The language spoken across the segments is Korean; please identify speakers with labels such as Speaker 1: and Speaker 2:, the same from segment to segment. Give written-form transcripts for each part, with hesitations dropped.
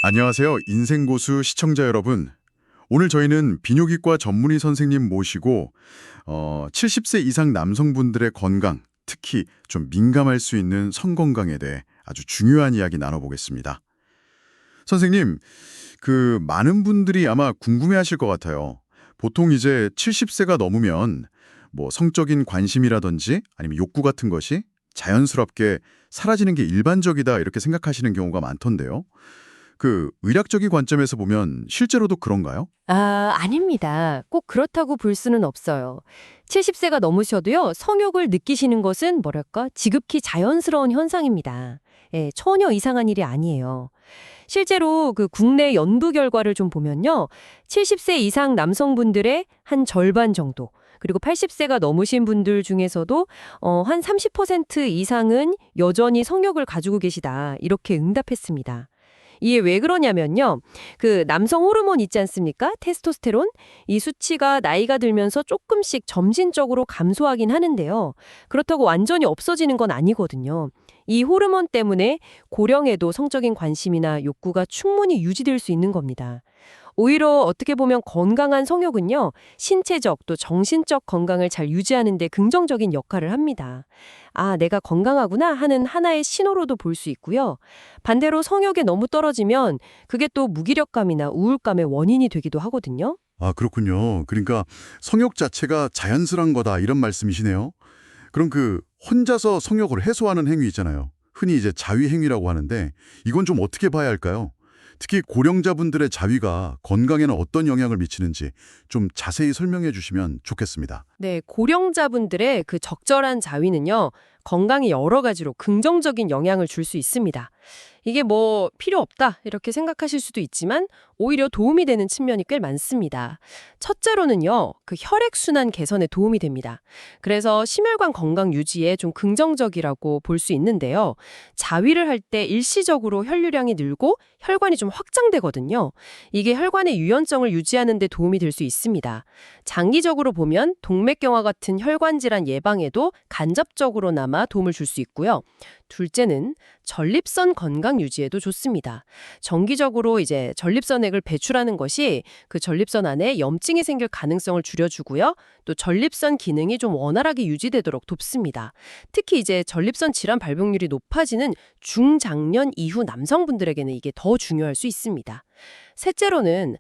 Speaker 1: 안녕하세요. 인생고수 시청자 여러분. 오늘 저희는 비뇨기과 전문의 선생님 모시고 70세 이상 남성분들의 건강, 특히 좀 민감할 수 있는 성건강에 대해 아주 중요한 이야기 나눠보겠습니다. 선생님, 많은 분들이 아마 궁금해하실 것 같아요. 보통 이제 70세가 넘으면 뭐 성적인 관심이라든지 아니면 욕구 같은 것이 자연스럽게 사라지는 게 일반적이다 이렇게 생각하시는 경우가 많던데요. 의학적인 관점에서 보면 실제로도 그런가요?
Speaker 2: 아닙니다. 꼭 그렇다고 볼 수는 없어요. 70세가 넘으셔도요, 성욕을 느끼시는 것은 지극히 자연스러운 현상입니다. 예, 전혀 이상한 일이 아니에요. 실제로 국내 연구 결과를 좀 보면요, 70세 이상 남성분들의 한 절반 정도, 그리고 80세가 넘으신 분들 중에서도 한 30% 이상은 여전히 성욕을 가지고 계시다, 이렇게 응답했습니다. 이게 왜 그러냐면요. 남성 호르몬 있지 않습니까? 테스토스테론. 이 수치가 나이가 들면서 조금씩 점진적으로 감소하긴 하는데요. 그렇다고 완전히 없어지는 건 아니거든요. 이 호르몬 때문에 고령에도 성적인 관심이나 욕구가 충분히 유지될 수 있는 겁니다. 오히려 어떻게 보면 건강한 성욕은요, 신체적 또 정신적 건강을 잘 유지하는 데 긍정적인 역할을 합니다. 아, 내가 건강하구나 하는 하나의 신호로도 볼 수 있고요. 반대로 성욕이 너무 떨어지면 그게 또 무기력감이나 우울감의 원인이 되기도 하거든요.
Speaker 1: 아, 그렇군요. 그러니까 성욕 자체가 자연스러운 거다 이런 말씀이시네요. 그럼 혼자서 성욕을 해소하는 행위 있잖아요. 흔히 이제 자위 행위라고 하는데 이건 좀 어떻게 봐야 할까요? 특히 고령자분들의 자위가 건강에는 어떤 영향을 미치는지 좀 자세히 설명해 주시면 좋겠습니다.
Speaker 2: 네, 고령자분들의 적절한 자위는요, 건강에 여러 가지로 긍정적인 영향을 줄 수 있습니다. 이게 필요 없다 이렇게 생각하실 수도 있지만 오히려 도움이 되는 측면이 꽤 많습니다. 첫째로는요, 혈액순환 개선에 도움이 됩니다. 그래서 심혈관 건강 유지에 좀 긍정적이라고 볼 수 있는데요. 자위를 할 때 일시적으로 혈류량이 늘고 혈관이 좀 확장되거든요. 이게 혈관의 유연성을 유지하는 데 도움이 될 수 있습니다. 장기적으로 보면 동맥경화 같은 혈관 질환 예방에도 간접적으로나마 도움을 줄 수 있고요. 둘째는 전립선 건강 유지에도 좋습니다. 정기적으로 이제 전립선액을 배출하는 것이 전립선 안에 염증이 생길 가능성을 줄여주고요. 또 전립선 기능이 좀 원활하게 유지되도록 돕습니다. 특히 이제 전립선 질환 발병률이 높아지는 중장년 이후 남성분들에게는 이게 더 중요할 수 있습니다. 셋째로는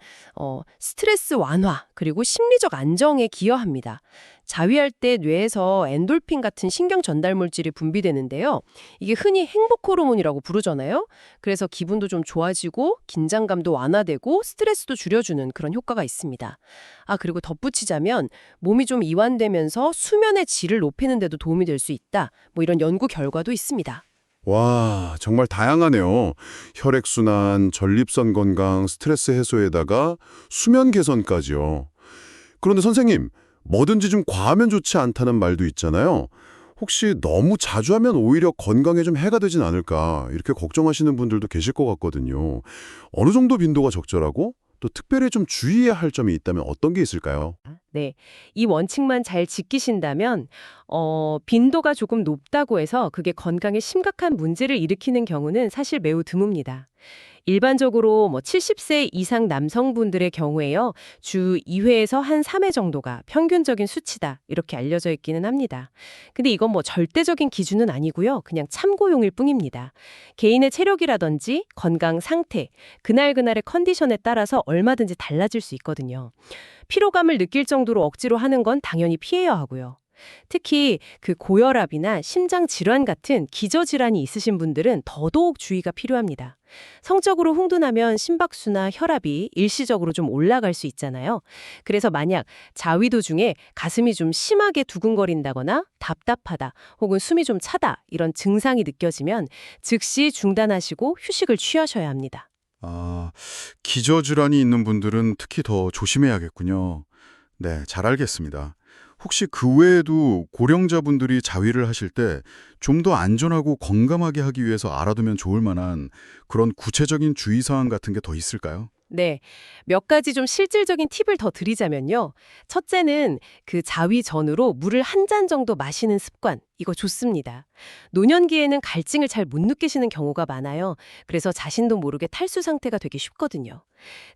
Speaker 2: 스트레스 완화 그리고 심리적 안정에 기여합니다. 자위할 때 뇌에서 엔돌핀 같은 신경 전달 물질이 분비되는데요. 이게 흔히 행복 호르몬이라고 부르잖아요. 그래서 기분도 좀 좋아지고 긴장감도 완화되고 스트레스도 줄여주는 그런 효과가 있습니다. 아, 그리고 덧붙이자면 몸이 좀 이완되면서 수면의 질을 높이는 데도 도움이 될 수 있다. 이런 연구 결과도 있습니다.
Speaker 3: 와, 정말 다양하네요. 혈액순환, 전립선 건강, 스트레스 해소에다가 수면 개선까지요. 그런데 선생님, 뭐든지 좀 과하면 좋지 않다는 말도 있잖아요. 혹시 너무 자주 하면 오히려 건강에 좀 해가 되진 않을까 이렇게 걱정하시는 분들도 계실 것 같거든요. 어느 정도 빈도가 적절하고 또 특별히 좀 주의해야 할 점이 있다면 어떤 게 있을까요?
Speaker 2: 네, 이 원칙만 잘 지키신다면 빈도가 조금 높다고 해서 그게 건강에 심각한 문제를 일으키는 경우는 사실 매우 드뭅니다. 일반적으로 70세 이상 남성분들의 경우에요, 주 2회에서 한 3회 정도가 평균적인 수치다 이렇게 알려져 있기는 합니다. 근데 이건 절대적인 기준은 아니고요, 그냥 참고용일 뿐입니다. 개인의 체력이라든지 건강 상태, 그날그날의 컨디션에 따라서 얼마든지 달라질 수 있거든요. 피로감을 느낄 정도로 억지로 하는 건 당연히 피해야 하고요. 특히 고혈압이나 심장 질환 같은 기저질환이 있으신 분들은 더더욱 주의가 필요합니다. 성적으로 흥분하면 심박수나 혈압이 일시적으로 좀 올라갈 수 있잖아요. 그래서 만약 자위 도중에 가슴이 좀 심하게 두근거린다거나 답답하다 혹은 숨이 좀 차다 이런 증상이 느껴지면 즉시 중단하시고 휴식을 취하셔야 합니다.
Speaker 1: 아, 기저질환이 있는 분들은 특히 더 조심해야겠군요. 네, 잘 알겠습니다. 혹시 그 외에도 고령자분들이 자위를 하실 때 좀 더 안전하고 건강하게 하기 위해서 알아두면 좋을 만한 그런 구체적인 주의사항 같은 게 더 있을까요?
Speaker 2: 네, 몇 가지 좀 실질적인 팁을 더 드리자면요. 첫째는 그 자위 전후로 물을 한 잔 정도 마시는 습관, 이거 좋습니다. 노년기에는 갈증을 잘 못 느끼시는 경우가 많아요. 그래서 자신도 모르게 탈수 상태가 되기 쉽거든요.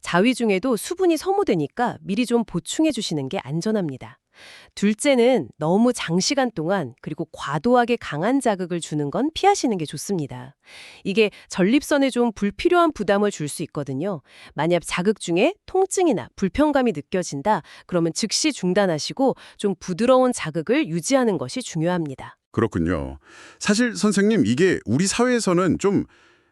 Speaker 2: 자위 중에도 수분이 소모되니까 미리 좀 보충해 주시는 게 안전합니다. 둘째는 너무 장시간 동안 그리고 과도하게 강한 자극을 주는 건 피하시는 게 좋습니다. 이게 전립선에 좀 불필요한 부담을 줄 수 있거든요. 만약 자극 중에 통증이나 불편감이 느껴진다, 그러면 즉시 중단하시고 좀 부드러운 자극을 유지하는 것이 중요합니다.
Speaker 1: 그렇군요. 사실 선생님, 이게 우리 사회에서는 좀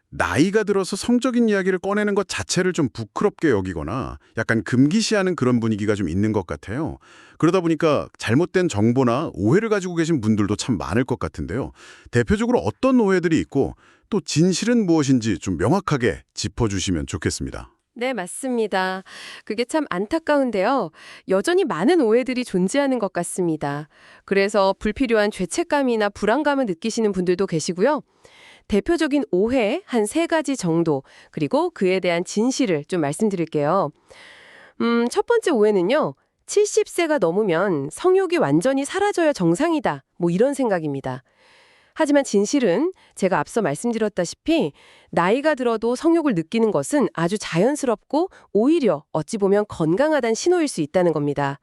Speaker 1: 나이가 들어서 성적인 이야기를 꺼내는 것 자체를 좀 부끄럽게 여기거나 약간 금기시하는 그런 분위기가 좀 있는 것 같아요. 그러다 보니까 잘못된 정보나 오해를 가지고 계신 분들도 참 많을 것 같은데요. 대표적으로 어떤 오해들이 있고 또 진실은 무엇인지 좀 명확하게 짚어주시면 좋겠습니다.
Speaker 2: 네, 맞습니다. 그게 참 안타까운데요. 여전히 많은 오해들이 존재하는 것 같습니다. 그래서 불필요한 죄책감이나 불안감을 느끼시는 분들도 계시고요. 대표적인 오해 한 3가지 정도, 그리고 그에 대한 진실을 좀 말씀드릴게요. 첫 번째 오해는요. 70세가 넘으면 성욕이 완전히 사라져야 정상이다. 뭐 이런 생각입니다. 하지만 진실은 제가 앞서 말씀드렸다시피 나이가 들어도 성욕을 느끼는 것은 아주 자연스럽고 오히려 어찌 보면 건강하다는 신호일 수 있다는 겁니다.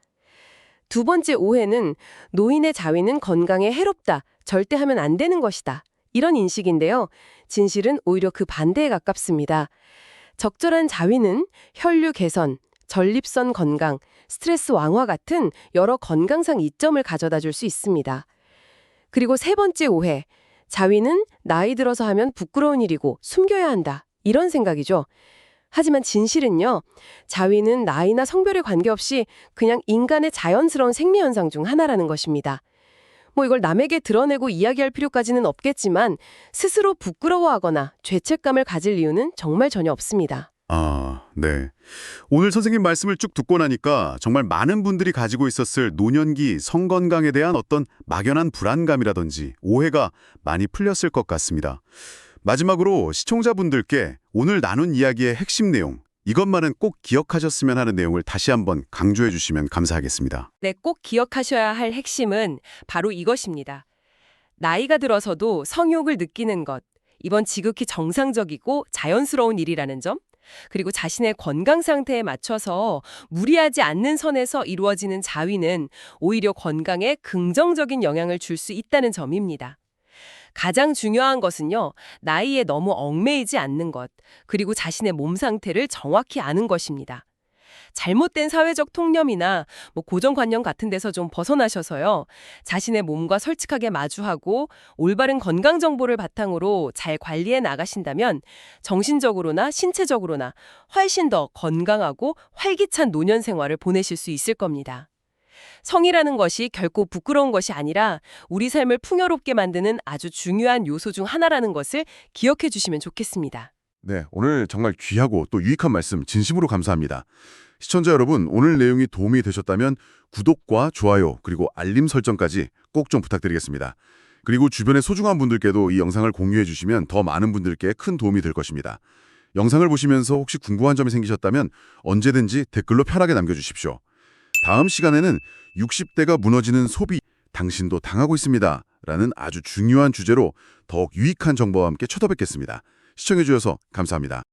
Speaker 2: 두 번째 오해는 노인의 자위는 건강에 해롭다, 절대 하면 안 되는 것이다. 이런 인식인데요. 진실은 오히려 그 반대에 가깝습니다. 적절한 자위는 혈류 개선, 전립선 건강, 스트레스 완화 같은 여러 건강상 이점을 가져다 줄 수 있습니다. 그리고 세 번째 오해, 자위는 나이 들어서 하면 부끄러운 일이고 숨겨야 한다. 이런 생각이죠. 하지만 진실은요, 자위는 나이나 성별에 관계없이 그냥 인간의 자연스러운 생리현상 중 하나라는 것입니다. 뭐 이걸 남에게 드러내고 이야기할 필요까지는 없겠지만 스스로 부끄러워하거나 죄책감을 가질 이유는 정말 전혀 없습니다.
Speaker 1: 아, 네. 오늘 선생님 말씀을 쭉 듣고 나니까 정말 많은 분들이 가지고 있었을 노년기 성건강에 대한 어떤 막연한 불안감이라든지 오해가 많이 풀렸을 것 같습니다. 마지막으로 시청자분들께 오늘 나눈 이야기의 핵심 내용, 이것만은 꼭 기억하셨으면 하는 내용을 다시 한번 강조해 주시면 감사하겠습니다.
Speaker 2: 네, 꼭 기억하셔야 할 핵심은 바로 이것입니다. 나이가 들어서도 성욕을 느끼는 것, 이번 지극히 정상적이고 자연스러운 일이라는 점, 그리고 자신의 건강 상태에 맞춰서 무리하지 않는 선에서 이루어지는 자위는 오히려 건강에 긍정적인 영향을 줄 수 있다는 점입니다. 가장 중요한 것은요, 나이에 너무 얽매이지 않는 것, 그리고 자신의 몸 상태를 정확히 아는 것입니다. 잘못된 사회적 통념이나 고정관념 같은 데서 좀 벗어나셔서요, 자신의 몸과 솔직하게 마주하고 올바른 건강 정보를 바탕으로 잘 관리해 나가신다면 정신적으로나 신체적으로나 훨씬 더 건강하고 활기찬 노년 생활을 보내실 수 있을 겁니다. 성이라는 것이 결코 부끄러운 것이 아니라 우리 삶을 풍요롭게 만드는 아주 중요한 요소 중 하나라는 것을 기억해 주시면 좋겠습니다.
Speaker 1: 네, 오늘 정말 귀하고 또 유익한 말씀 진심으로 감사합니다. 시청자 여러분, 오늘 내용이 도움이 되셨다면 구독과 좋아요 그리고 알림 설정까지 꼭 좀 부탁드리겠습니다. 그리고 주변의 소중한 분들께도 이 영상을 공유해 주시면 더 많은 분들께 큰 도움이 될 것입니다. 영상을 보시면서 혹시 궁금한 점이 생기셨다면 언제든지 댓글로 편하게 남겨주십시오. 다음 시간에는 60대가 무너지는 소비, 당신도 당하고 있습니다. 라는 아주 중요한 주제로 더욱 유익한 정보와 함께 찾아뵙겠습니다. 시청해 주셔서 감사합니다.